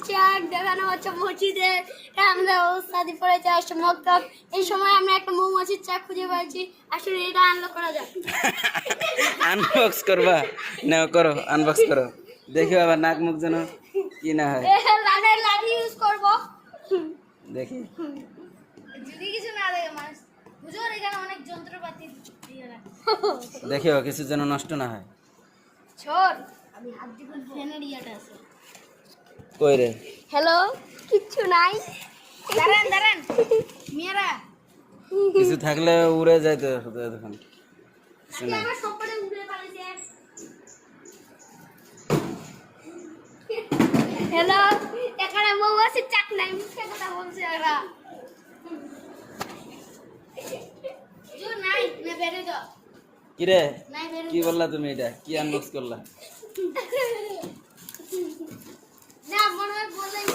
হচ্ছে আর দেখানো হচ্ছে মসজিদে আমরা ওস্তাদি পড়েছে আসছে মক্তব। এই সময় আমরা একটা মৌমাছির চা খুঁজে পাইছি, আসলে এটা আনলক করা যায়। আনবক্স করবা? নাও করো, আনবক্স করো, দেখি আবার নাক মুখ যেন কি না হয়। লানের লাঠি ইউজ করব দেখি যদি কিছু না দেখে মানুষ বুঝুন এখানে অনেক যন্ত্রপাতি দিয়ে রাখে। দেখিও কিছু যেন নষ্ট না হয়। ছোট আমি হাত দিব ফ্যানের ইয়াটা আছে। কই রে? হ্যালো, কিচ্ছু নাই। দাঁড়ান দাঁড়ান মিয়ারা, কিছু থাকলে উড়ে যাইতো তখন। কিছু না। আমার সবকটা উড়ে পালাইছে। হ্যালো, এখানে মৌমাছির চাক নাই, মিথ্যা কথা বলছে এরা। জোর নাই না বেরে দাও। কি রে? নাই বেরে কি বললা তুমি? এটা কি আনবক্স করলা?